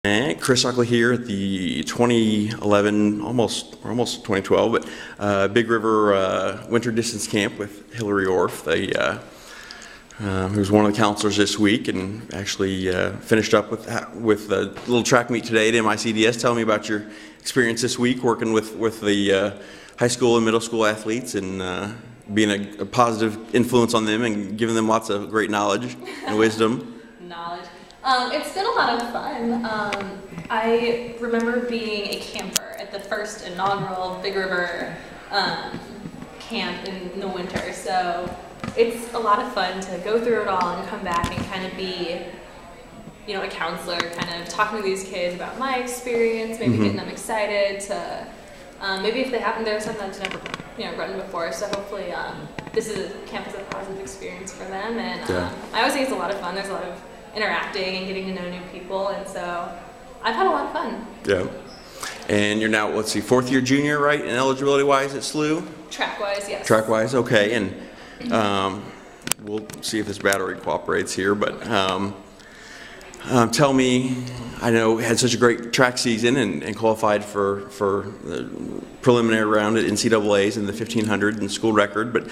And Chris Uckley here at the 2011, almost 2012, but Big River Winter Distance Camp with Hilary Orf, who's one of the counselors this week, and actually finished up with a little track meet today at MICDS. Tell me about your experience this week working with the high school and middle school athletes and being a positive influence on them and giving them lots of great knowledge and wisdom. It's been a lot of fun. I remember being a camper at the first inaugural Big River camp in the winter, so it's a lot of fun to go through it all and come back and kind of be, a counselor, kind of talking to these kids about my experience, maybe getting them excited to, maybe if they happen, there's something that's never, run before, so hopefully camp is a positive experience for them, and I always think it's a lot of fun. There's a lot of interacting and getting to know new people, and so I've had a lot of fun. Yeah. And you're now, fourth year junior, right, in eligibility-wise at SLU? Track-wise, yes. Track-wise, okay. And we'll see if this battery cooperates here, but tell me, I know had such a great track season and qualified for the preliminary round at NCAA's in the 1500 and school record, but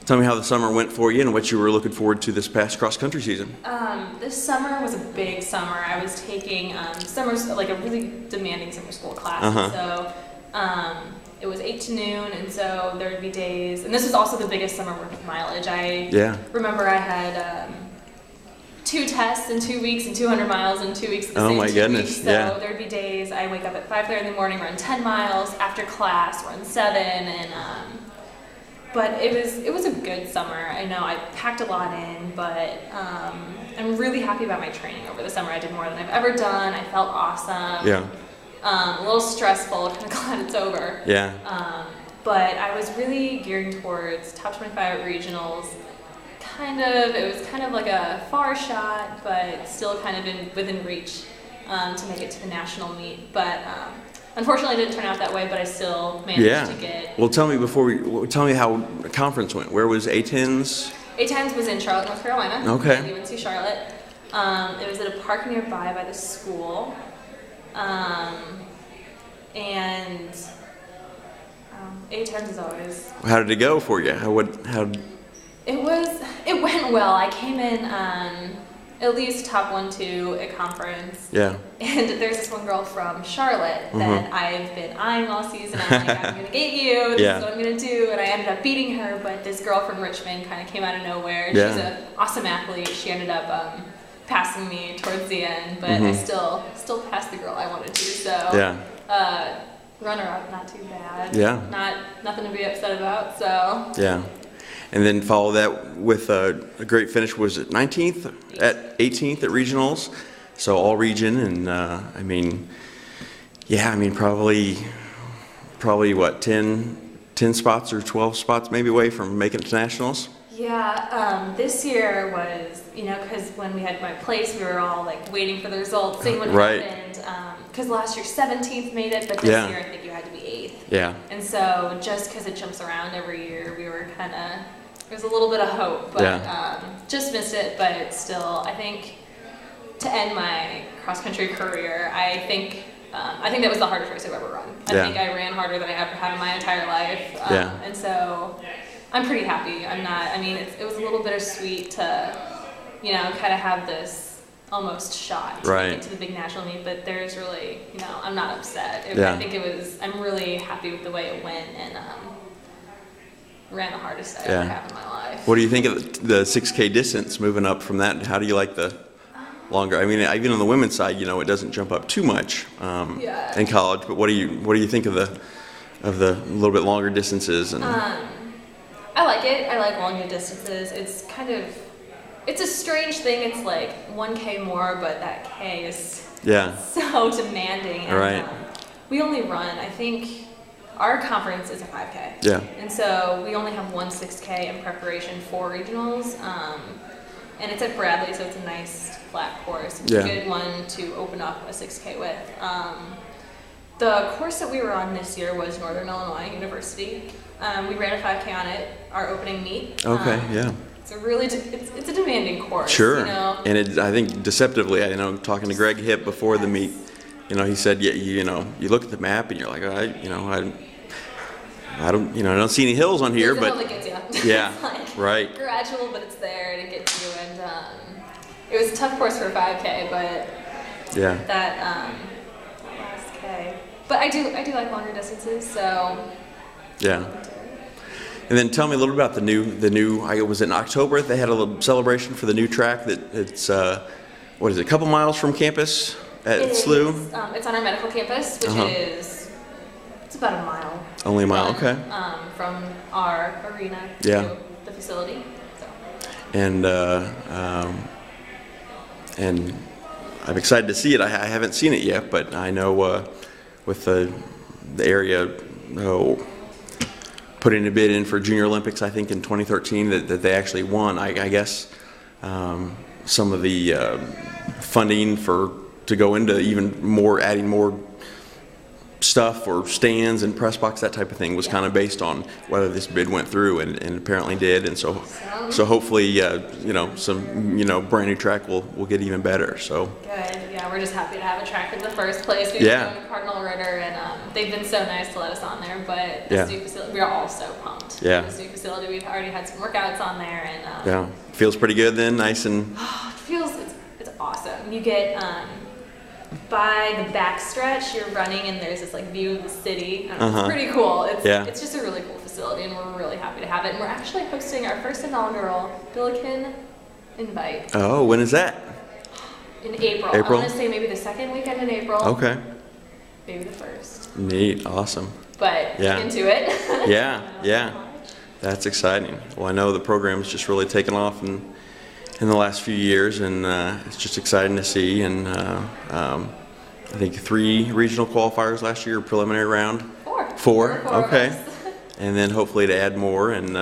tell me how the summer went for you and what you were looking forward to this past cross-country season. This summer was a big summer. I was taking a really demanding summer school class. So it was 8 to noon, and so there would be days, and this was also the biggest summer worth of mileage. I remember I had 2 tests in 2 weeks and 200 miles in 2 weeks. Oh my goodness! So there would be days I wake up at 5:30 in the morning, run 10 miles, after class run 7, and but it was a good summer. I know I packed a lot in, but I'm really happy about my training over the summer. I did more than I've ever done. I felt awesome. Yeah. A little stressful. Kind of glad it's over. Yeah. But I was really gearing towards top 25 at regionals. It was kind of like a far shot, but still kind of within reach to make it to the national meet. But unfortunately, it didn't turn out that way, but I still managed to get. Well, tell me how the conference went. Where was A-10s? A-10s was in Charlotte, North Carolina. Okay. UNC Charlotte. It was at a park nearby by the school, and A-10s is always. How did it go for you? It went well. I came in at least top 1-2 at conference. Yeah. And there's this one girl from Charlotte that I've been eyeing all season. I'm like, I'm going to get you. This is what I'm going to do. And I ended up beating her, but this girl from Richmond kind of came out of nowhere. She's an awesome athlete. She ended up passing me towards the end, but I still passed the girl I wanted to. So runner-up, not too bad. Yeah. Nothing to be upset about. So. Yeah. And then follow that with a great finish. Was it 19th at 18th at regionals? So all region, and probably what, 10 spots or 12 spots maybe away from making it to nationals? Yeah, this year was, because when we had my place, we were all like waiting for the results, seeing what happened. Because last year 17th made it, but this year I think you had to be 8th. Yeah. And so just because it jumps around every year, we were there's a little bit of hope, but just missed it. But still, I think to end my cross-country career, I think that was the hardest race I've ever run. I think I ran harder than I ever have in my entire life. And so I'm pretty happy. It was a little bittersweet to, kind of have this almost shot to get to the big national meet, but there's really, I'm not upset. I think I'm really happy with the way it went, and ran the hardest I ever have in my life. What do you think of the 6K distance moving up from that? How do you like the longer? Even on the women's side, it doesn't jump up too much in college, but what do you think of the little bit longer distances? And I like it. I like longer distances. It's a strange thing. It's like 1K more, but that K is so demanding. And, we only run, I think, our conference is a 5K. Yeah. And so we only have one 6K in preparation for regionals. And it's at Bradley, so it's a nice flat course. It's a good one to open up a 6K with. The course that we were on this year was Northern Illinois University. We ran a 5K on it, our opening meet. Okay, It's a really, it's a demanding course. Sure. And I think deceptively, talking to Greg Hipp before the meet, he said, yeah, you look at the map and you're like, I don't see any hills on here, There's a but hill that gets you. yeah, It's like right. gradual, but it's there and it gets you. And it was a tough course for a 5K, but yeah, that last K. But I do like longer distances, so yeah. And then tell me a little about the new. I was in October. They had a little celebration for the new track. That it's what is it? A couple miles from campus at SLU. It's on our medical campus, which is it's about a mile. Only a mile, okay. From our arena to the facility. So. And I'm excited to see it. I haven't seen it yet, but I know with the area putting a bid in for Junior Olympics, I think in 2013 that they actually won. I guess some of the funding to go into even more, adding more stuff or stands and press box, that type of thing, was kind of based on whether this bid went through, and apparently did. And so hopefully some brand new track will get even better. So good. Yeah, we're just happy to have a track in the first place. We've been going to Cardinal Ritter, and they've been so nice to let us on there. But the new facility, we are all so pumped. Yeah, this new facility, we've already had some workouts on there, and yeah, feels pretty good then, nice and. It's awesome. You get by the back stretch, you're running and there's this like view of the city. It's pretty cool. It's just a really cool facility, and we're really happy to have it. And we're actually hosting our first inaugural Billiken Invite. Oh, when is that? In April. I want to say maybe the second weekend in April. Okay. Maybe the first. Neat, awesome. But into it. Yeah. That's exciting. Well, I know the program's just really taken off in the last few years, and it's just exciting to see. And I think 3 regional qualifiers last year, preliminary round. 4. Okay. And then hopefully to add more, and